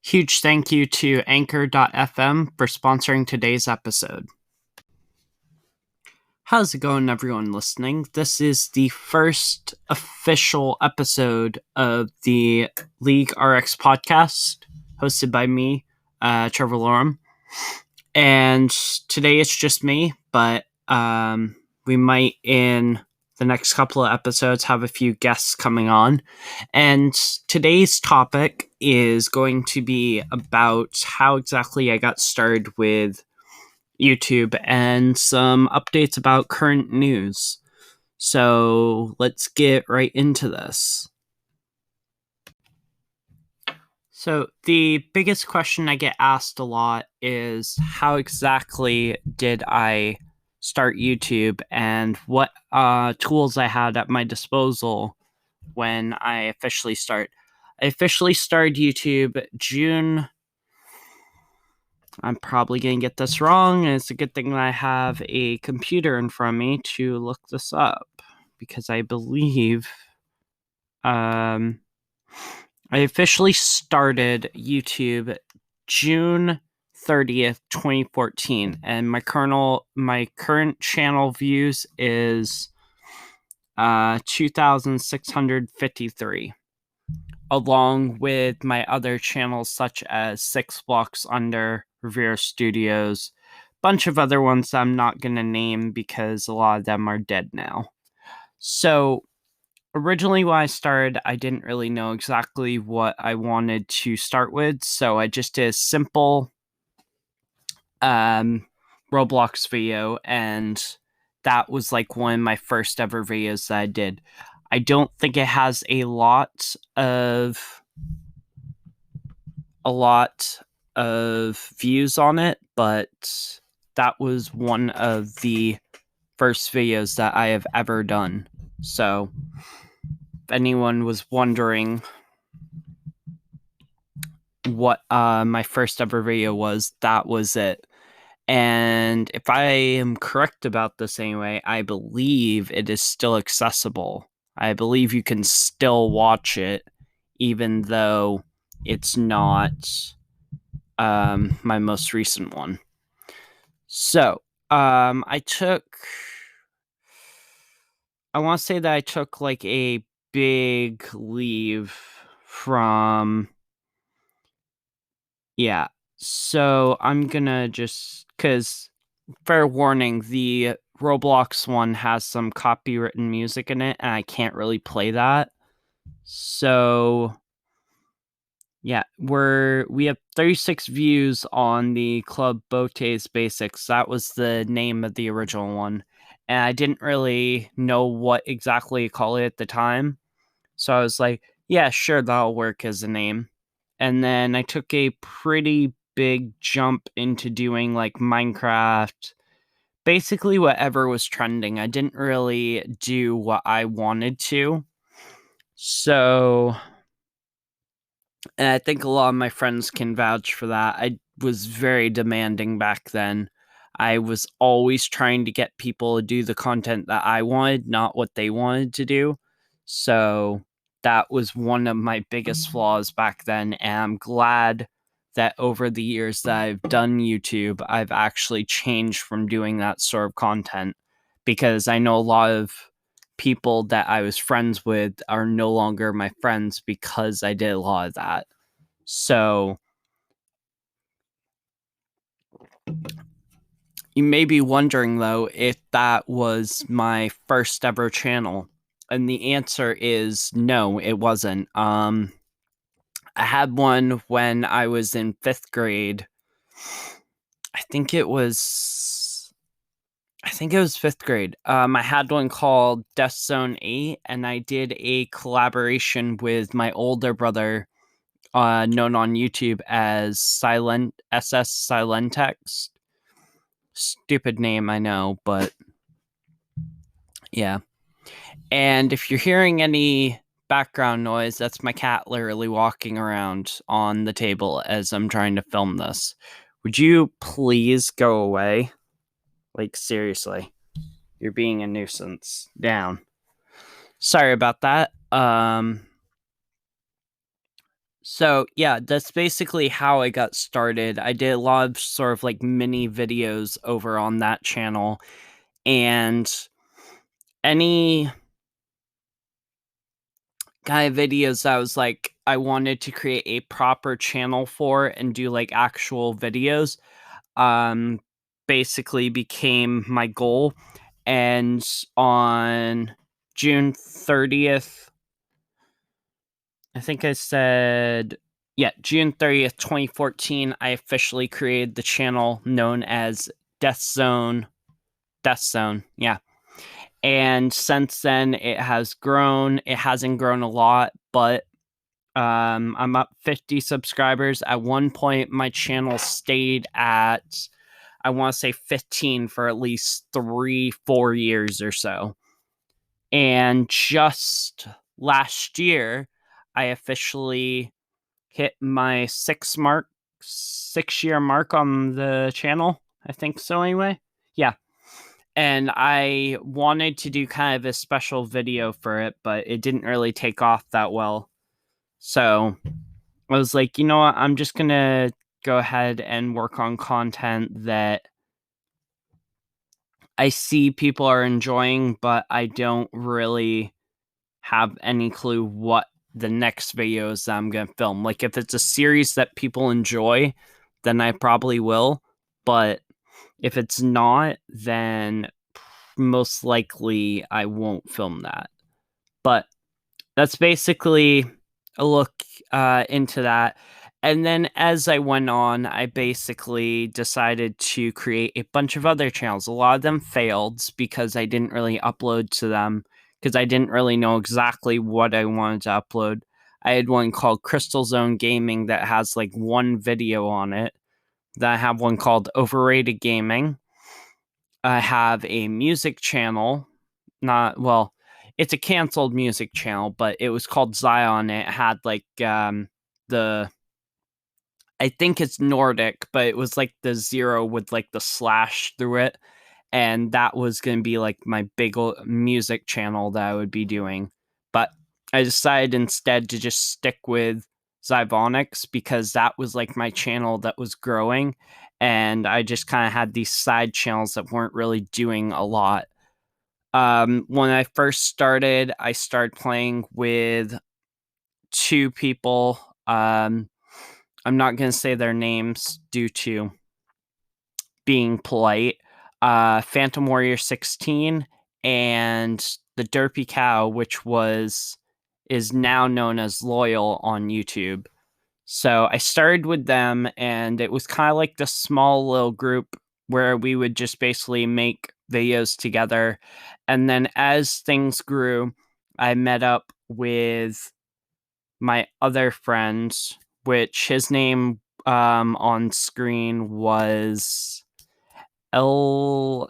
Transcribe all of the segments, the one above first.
Huge thank you to Anchor.fm for sponsoring today's episode. How's it going, everyone listening? This is the first official episode of the League RX podcast, hosted by me, Trevor Lorem. And today it's just me, but we might, in the next couple of episodes, have a few guests coming on. And today's topic is going to be about how exactly I got started with YouTube and some updates about current news. So let's get right into this. So the biggest question I get asked a lot is how exactly did I start YouTube and what tools I had at my disposal when I officially started. I officially started YouTube June. I'm probably going to get this wrong, and it's a good thing that I have a computer in front of me to look this up, because I believe I officially started YouTube June 30th, 2014, and my current channel views is 2,653, along with my other channels such as 6 Blocks Under, Revere Studios, bunch of other ones I'm not going to name because a lot of them are dead now. So originally when I started, I didn't really know exactly what I wanted to start with, so I just did a simple Roblox video, and that was like one of my first ever videos that I did. I don't think it has a lot of views on it, but that was one of the first videos that I have ever done. So if anyone was wondering what my first ever video was, that was it. And if I am correct about this anyway, I believe it is still accessible. I believe you can still watch it, even though it's not my most recent one. So, I want to say that I took like a big leave from, yeah. So I'm gonna cause fair warning, the Roblox one has some copywritten music in it, and I can't really play that. So yeah, we have 36 views on the Club Bote's Basics. That was the name of the original one. And I didn't really know what exactly to call it at the time. So I was like, yeah, sure, that'll work as a name. And then I took a pretty big jump into doing like Minecraft, basically whatever was trending. I didn't really do what I wanted to. So, and I think a lot of my friends can vouch for that. I was very demanding back then. I was always trying to get people to do the content that I wanted, not what they wanted to do. So that was one of my biggest flaws back then. And I'm glad that over the years that I've done YouTube, I've actually changed from doing that sort of content, because I know a lot of people that I was friends with are no longer my friends because I did a lot of that. So you may be wondering, though, if that was my first ever channel. And the answer is no, it wasn't. I had one when I was in 5th grade. I think it was 5th grade. I had one called Death Zone 8, and I did a collaboration with my older brother, known on YouTube as SS Silentext. Stupid name, I know, but yeah. And if you're hearing any background noise, that's my cat literally walking around on the table as I'm trying to film this. Would you please go away? Like, seriously. You're being a nuisance. Down. Sorry about that. So, yeah, that's basically how I got started. I did a lot of sort of like mini videos over on that channel, and any kind of videos that I was like, I wanted to create a proper channel for and do like actual videos, um, basically became my goal. And on June 30th, I think I said, yeah, June 30th, 2014, I officially created the channel known as Death Zone. Death Zone, yeah. And since then, it has grown. It hasn't grown a lot, but I'm up 50 subscribers. At one point, my channel stayed at, I want to say 15 for at least 3-4 years or so. And just last year, I officially hit my 6-year mark on the channel. I think so, anyway. Yeah. And I wanted to do kind of a special video for it, but it didn't really take off that well. So I was like, you know what? I'm just going to go ahead and work on content that I see people are enjoying, but I don't really have any clue what the next videos that I'm going to film. Like, if it's a series that people enjoy, then I probably will. But if it's not, then most likely I won't film that. But that's basically a look into that. And then as I went on, I basically decided to create a bunch of other channels. A lot of them failed because I didn't really upload to them because I didn't really know exactly what I wanted to upload. I had one called Crystal Zone Gaming that has like one video on it. Then I have one called Overrated Gaming. I have a music channel, not well, it's a canceled music channel, but it was called Zion. It had like the I think it's Nordic, but it was like the 0 with like the slash through it, and that was going to be like my big music channel that I would be doing. But I decided instead to just stick with Zivonics because that was like my channel that was growing, and I just kind of had these side channels that weren't really doing a lot. When I first started, I started playing with 2 people. I'm not going to say their names due to being polite. Phantom Warrior 16 and the Derpy Cow, which is now known as Loyal on YouTube. So I started with them, and it was kind of like this small little group where we would just basically make videos together. And then as things grew, I met up with my other friend, which his name on screen was L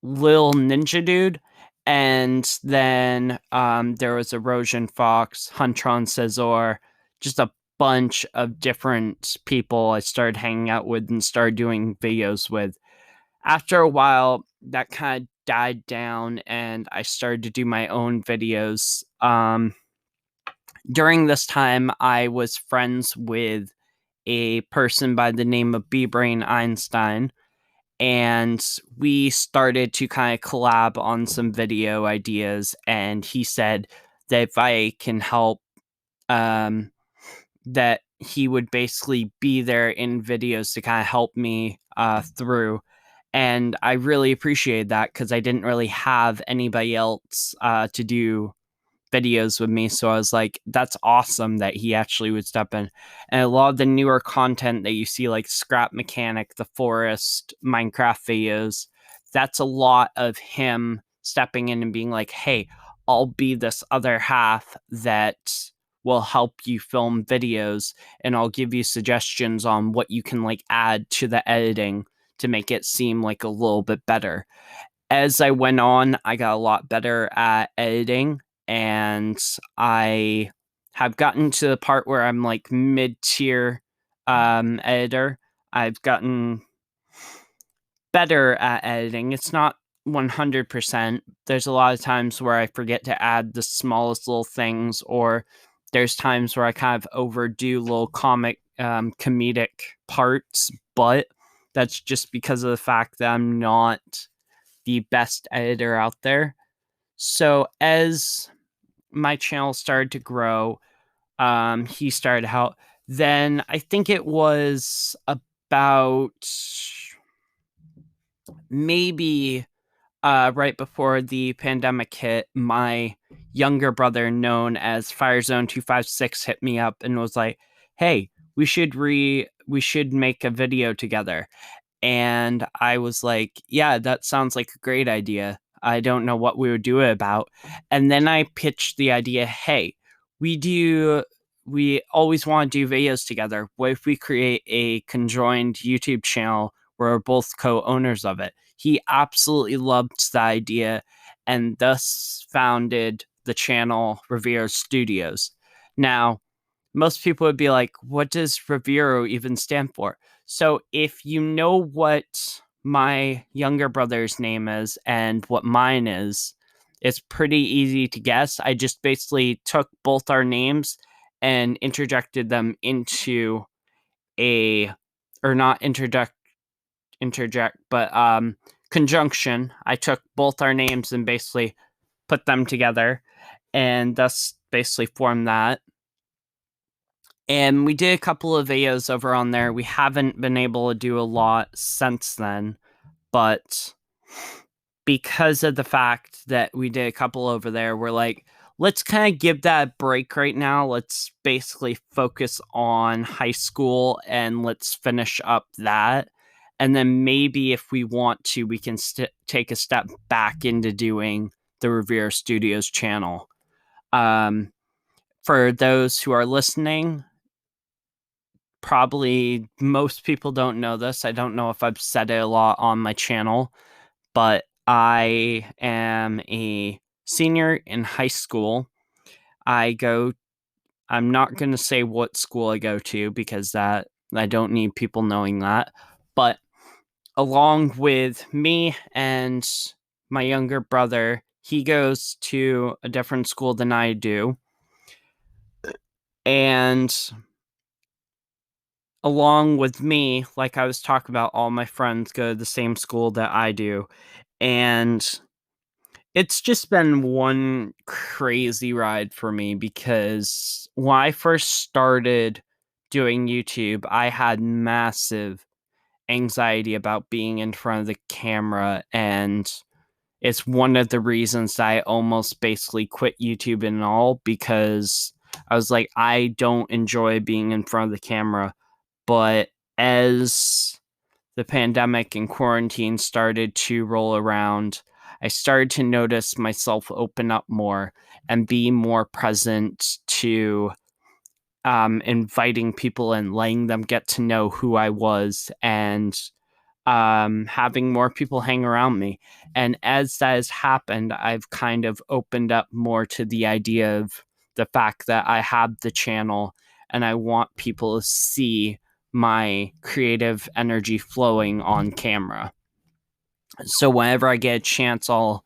Lil Ninja Dude. And then there was Erosion Fox, Huntron Cesar, just a bunch of different people I started hanging out with and started doing videos with. After a while, that kind of died down, and I started to do my own videos. During this time, I was friends with a person by the name of B Brain Einstein, and we started to kind of collab on some video ideas. And he said that if I can help, that he would basically be there in videos to kind of help me through. And I really appreciated that because I didn't really have anybody else to do videos with me. So I was like, that's awesome that he actually would step in. And a lot of the newer content that you see, like Scrap Mechanic, the Forest, Minecraft videos, that's a lot of him stepping in and being like, hey, I'll be this other half that will help you film videos, and I'll give you suggestions on what you can like add to the editing to make it seem like a little bit better. As I went on, I got a lot better at editing, and I have gotten to the part where I'm like mid-tier editor. I've gotten better at editing. It's not 100%. There's a lot of times where I forget to add the smallest little things, or there's times where I kind of overdo little comedic parts, but that's just because of the fact that I'm not the best editor out there. So as my channel started to grow, he started out. Then I think it was about maybe right before the pandemic hit, my younger brother, known as Firezone256, hit me up and was like, "Hey, we should make a video together." And I was like, "Yeah, that sounds like a great idea. I don't know what we would do it about." And then I pitched the idea, "Hey, we do we always want to do videos together. What if we create a conjoined YouTube channel where we're both co-owners of it?" He absolutely loved the idea and thus founded the channel Rivero Studios. Now, most people would be like, what does Rivero even stand for? So if you know what my younger brother's name is and what mine is, it's pretty easy to guess. I just basically took both our names and interjected them into a, or not interject, but conjunction. I took both our names and basically put them together and thus basically formed that. And we did a couple of videos over on there. We haven't been able to do a lot since then, but because of the fact that we did a couple over there, we're like, let's kind of give that a break right now. Let's basically focus on high school and let's finish up that. And then maybe if we want to, we can take a step back into doing the Revere Studios channel. For those who are listening, probably most people don't know this. I don't know if I've said it a lot on my channel, but I am a senior in high school. I'm not going to say what school I go to because that I don't need people knowing that. But along with me and my younger brother, he goes to a different school than I do. And along with me, like I was talking about, all my friends go to the same school that I do. And it's just been one crazy ride for me because when I first started doing YouTube, I had massive anxiety about being in front of the camera. And it's one of the reasons that I almost basically quit YouTube and all, because I was like, I don't enjoy being in front of the camera. But as the pandemic and quarantine started to roll around, I started to notice myself open up more and be more present to inviting people and letting them get to know who I was and having more people hang around me. And as that has happened, I've kind of opened up more to the idea of the fact that I have the channel and I want people to see my creative energy flowing on camera. So whenever I get a chance, I'll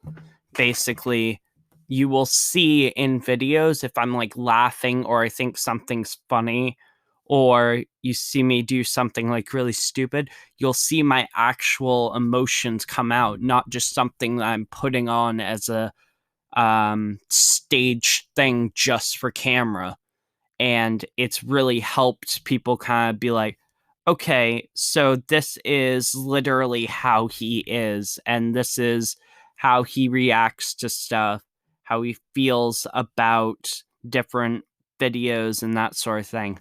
basically, you will see in videos if I'm like laughing or I think something's funny, or you see me do something like really stupid, you'll see my actual emotions come out, not just something that I'm putting on as a stage thing just for camera. And it's really helped people kind of be like, okay, so this is literally how he is, and this is how he reacts to stuff, how he feels about different videos and that sort of thing.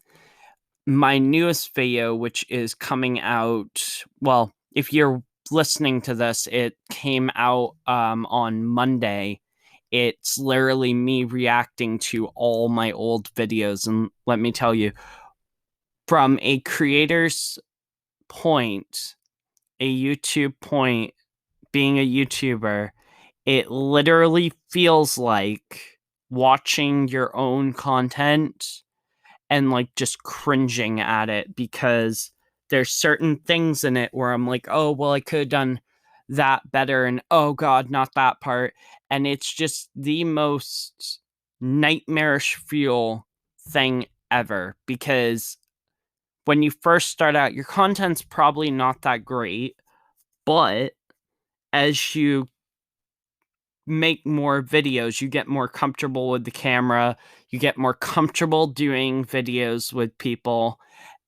My newest video, which is coming out, well, if you're listening to this, it came out on Monday. It's literally me reacting to all my old videos. And let me tell you, from a creator's point, a YouTube point, being a YouTuber, it literally feels like watching your own content and like just cringing at it, because there's certain things in it where I'm like, oh, well, I could have done that better. And oh, God, not that part. And it's just the most nightmarish feel thing ever, because when you first start out, your content's probably not that great, but as you make more videos, you get more comfortable with the camera, you get more comfortable doing videos with people,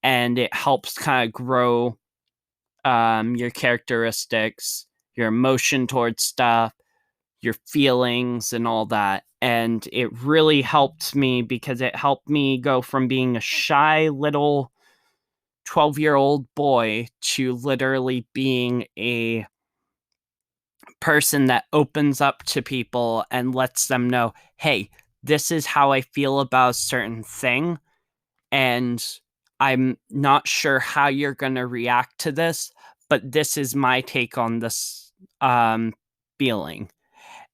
and it helps kind of grow your characteristics, your emotion towards stuff, your feelings, and all that. And it really helped me because it helped me go from being a shy little 12-year-old boy to literally being a person that opens up to people and lets them know, hey, this is how I feel about a certain thing. And I'm not sure how you're going to react to this, but this is my take on this feeling.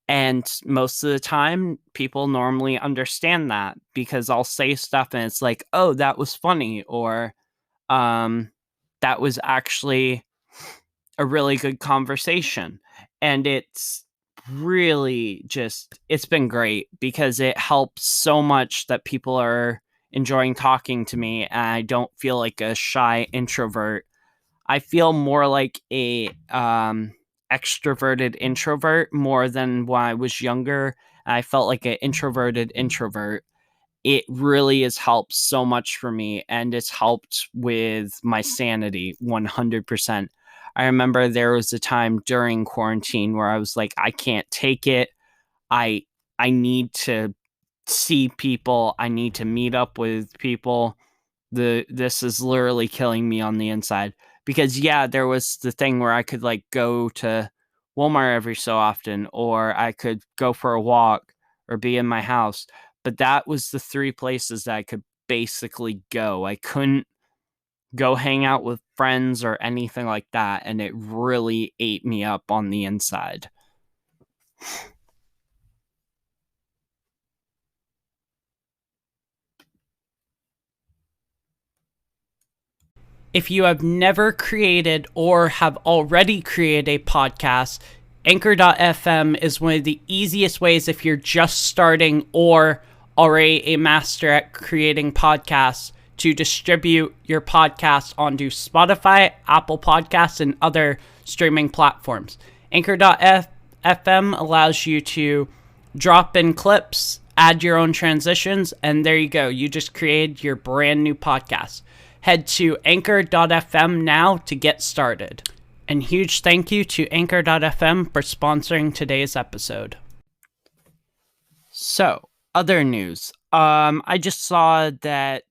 And most of the time, people normally understand that because I'll say stuff and it's like, oh, that was funny, or that was actually a really good conversation. And it's really just, it's been great because it helps so much that people are enjoying talking to me and I don't feel like a shy introvert. I feel more like a extroverted introvert more than when I was younger. I felt like an introverted introvert. It really has helped so much for me, and it's helped with my sanity 100%. I remember there was a time during quarantine where I was like, I can't take it. I I need to see people. I need to meet up with people. This is literally killing me on the inside. Because yeah, there was the thing where I could like go to Walmart every so often, or I could go for a walk or be in my house. But that was the three places that I could basically go. I couldn't go hang out with friends or anything like that, and it really ate me up on the inside. If you have never created or have already created a podcast, Anchor.fm is one of the easiest ways if you're just starting or already a master at creating podcasts to distribute your podcast onto Spotify, Apple Podcasts, and other streaming platforms. Anchor.fm allows you to drop in clips, add your own transitions, and there you go. You just created your brand new podcast. Head to anchor.fm now to get started. And huge thank you to anchor.fm for sponsoring today's episode. So, other news. I just saw that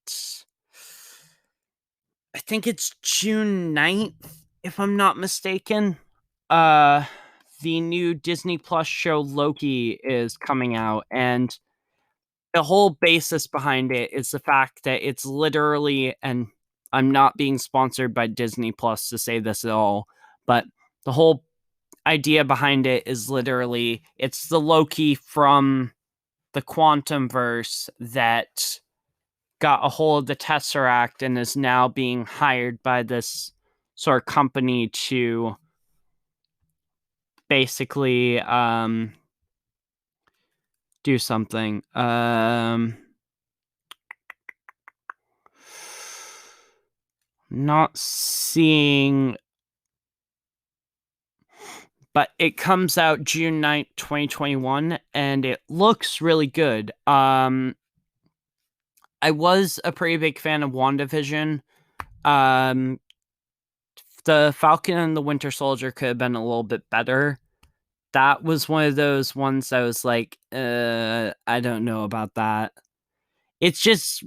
I think it's June 9th, if I'm not mistaken. Uh the new Disney Plus show Loki is coming out, and the whole basis behind it is the fact that it's literally, and I'm not being sponsored by Disney Plus to say this at all, but the whole idea behind it is literally it's the Loki from the quantum verse that got a hold of the Tesseract and is now being hired by this sort of company to basically do something. Not seeing, but it comes out June 9th, 2021, and it looks really good. I was a pretty big fan of WandaVision. Um, the Falcon and the Winter Soldier could have been a little bit better. That was one of those ones I was like, I don't know about that. It's just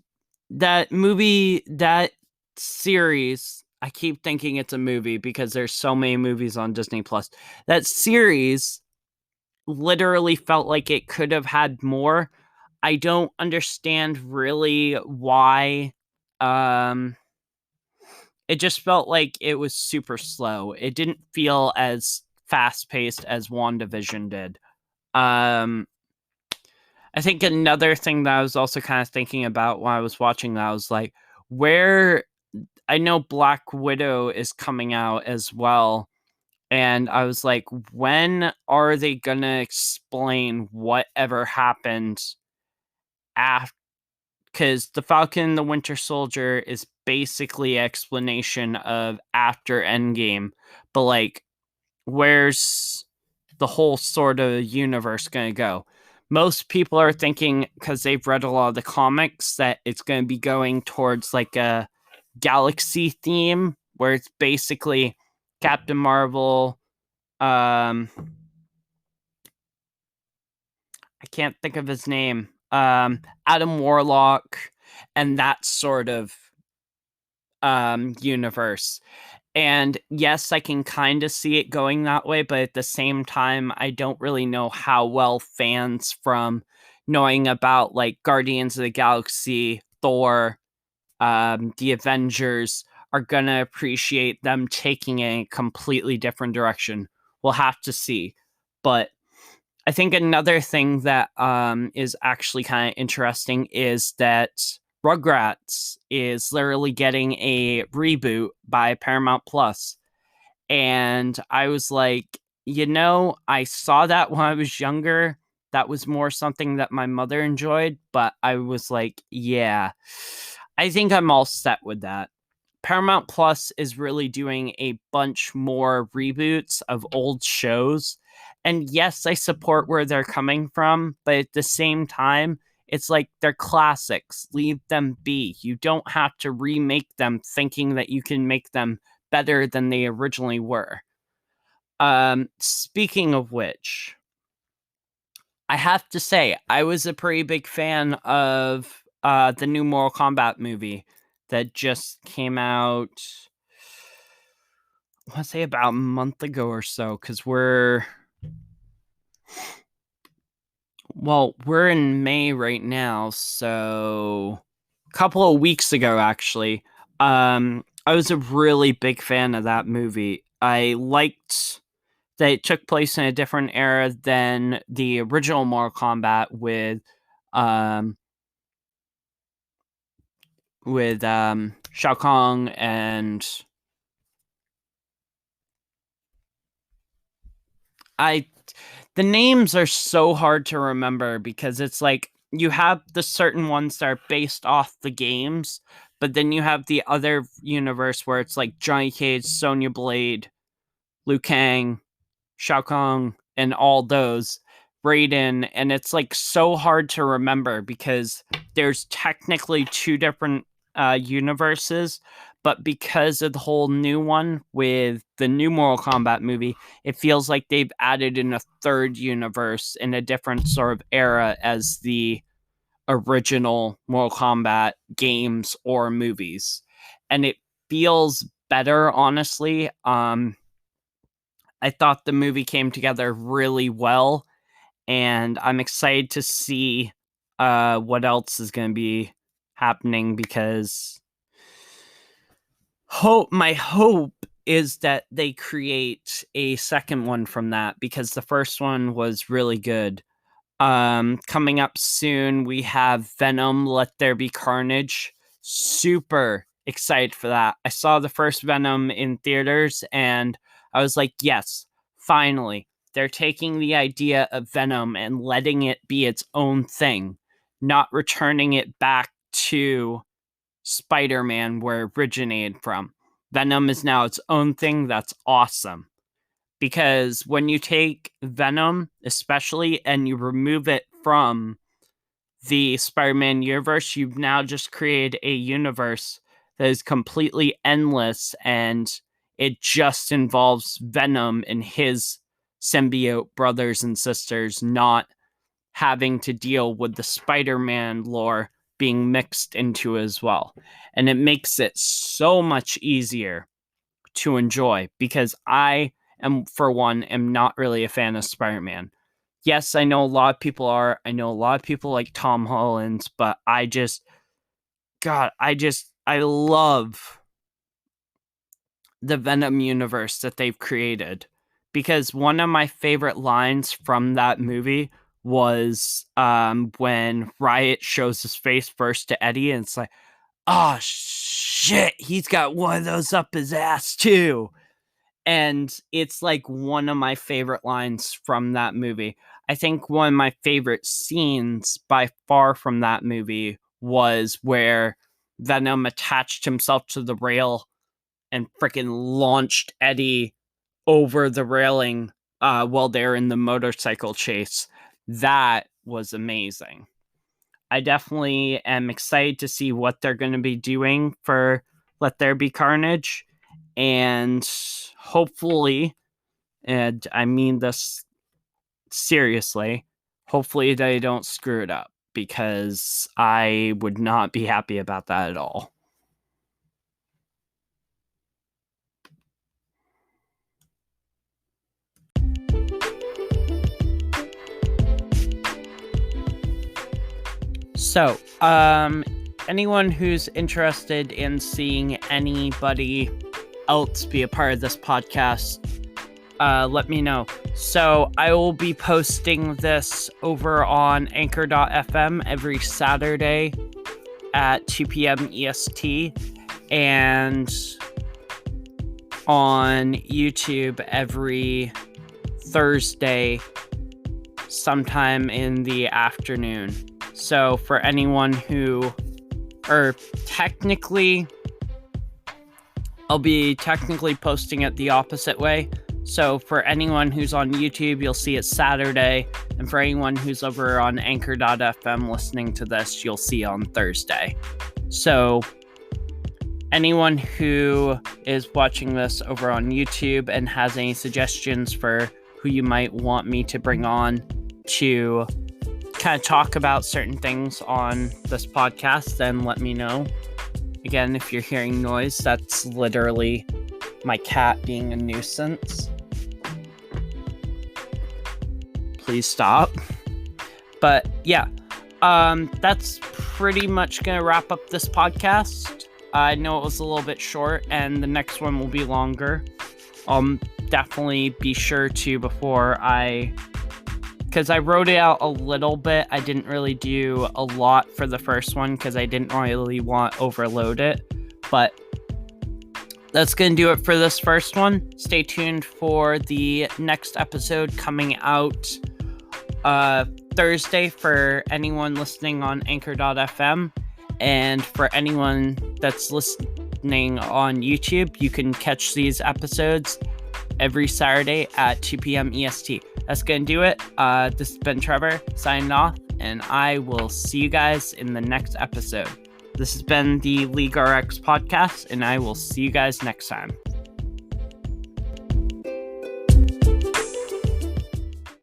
that movie, that series. I keep thinking it's a movie because there's so many movies on Disney Plus. That series literally felt like it could have had more. I don't understand really why. Um, it just felt like it was super slow. It didn't feel as fast paced as WandaVision did. Um, I think another thing that I was also kind of thinking about when I was watching that, I was like, where I know Black Widow is coming out as well. And I was like, when are they gonna explain whatever happened after? because the Falcon and the Winter Soldier is basically explanation of after Endgame, but like, where's the whole sort of universe going to go? Most people are thinking, because they've read a lot of the comics, that it's going to be going towards like a galaxy theme where it's basically Captain Marvel. I can't think of his name. Adam Warlock, and that sort of universe. And yes, I can kind of see it going that way, but at the same time, I don't really know how well fans from knowing about like Guardians of the Galaxy, Thor, the Avengers are gonna appreciate them taking a completely different direction. We'll have to see. But I think another thing that is actually kind of interesting is that Rugrats is literally getting a reboot by Paramount Plus. And I was like, I saw that when I was younger. That was more something that my mother enjoyed, but I was like, yeah, I think I'm all set with that. Paramount Plus is really doing a bunch more reboots of old shows. And yes, I support where they're coming from, but at the same time, it's like they're classics. Leave them be. You don't have to remake them thinking that you can make them better than they originally were. Speaking of which, I have to say, I was a pretty big fan of the new Mortal Kombat movie that just came out, I want to say about a month ago or so, because we're in May right now, so a couple of weeks ago, actually, I was a really big fan of that movie. I liked that it took place in a different era than the original Mortal Kombat um, with Shao Kahn and I the names are so hard to remember because it's like you have the certain ones that are based off the games, but then you have the other universe where it's like Johnny Cage, Sonya Blade, Liu Kang, Shao Kahn, and all those, Raiden, and it's like so hard to remember because there's technically two different universes, but because of the whole new one with the new Mortal Kombat movie, it feels like they've added in a third universe in a different sort of era as the original Mortal Kombat games or movies. And it feels better, honestly. I thought the movie came together really well, and I'm excited to see what else is going to be happening because my hope is that they create a second one from that because the first one was really good. Coming up soon, we have Venom, Let There Be Carnage. Super excited for that. I saw the first Venom in theaters and I was like, yes, finally. They're taking the idea of Venom and letting it be its own thing, not returning it back to Spider-Man where it originated from. Venom is now its own thing. That's awesome because when you take Venom, especially, and you remove it from the Spider-Man universe, you've now just created a universe that is completely endless and it just involves Venom and his symbiote brothers and sisters, not having to deal with the Spider-Man lore being mixed into as well. And it makes it so much easier to enjoy because I am, for one, am not really a fan of Spider-Man. Yes, I know a lot of people are. I know a lot of people like Tom Holland, but I love the Venom universe that they've created because one of my favorite lines from that movie was when Riot shows his face first to Eddie and it's like, oh shit, he's got one of those up his ass too. And it's like one of my favorite lines from that movie. I think one of my favorite scenes by far from that movie was where Venom attached himself to the rail and freaking launched Eddie over the railing while they're in the motorcycle chase. That was amazing. I definitely am excited to see what they're going to be doing for Let There Be Carnage. And hopefully, and I mean this seriously, hopefully they don't screw it up, because I would not be happy about that at all. So, anyone who's interested in seeing anybody else be a part of this podcast, let me know. So I will be posting this over on anchor.fm every Saturday at 2 p.m. EST, and on YouTube every Thursday sometime in the afternoon. So for anyone who, or technically, I'll be technically posting it the opposite way. So for anyone who's on YouTube, you'll see it Saturday. And for anyone who's over on anchor.fm listening to this, you'll see on Thursday. So anyone who is watching this over on YouTube and has any suggestions for who you might want me to bring on to kind of talk about certain things on this podcast, then let me know. Again, if you're hearing noise, that's literally my cat being a nuisance. Please stop. But yeah, that's pretty much gonna wrap up this podcast. I know it was a little bit short, and the next one will be longer. Definitely be sure to, because I wrote it out a little bit. I didn't really do a lot for the first one because I didn't really want to overload it. But that's going to do it for this first one. Stay tuned for the next episode coming out Thursday for anyone listening on anchor.fm. And for anyone that's listening on YouTube, you can catch these episodes every Saturday at 2 p.m. EST. That's going to do it. This has been Trevor signing off, and I will see you guys in the next episode. This has been the League RX podcast, and I will see you guys next time.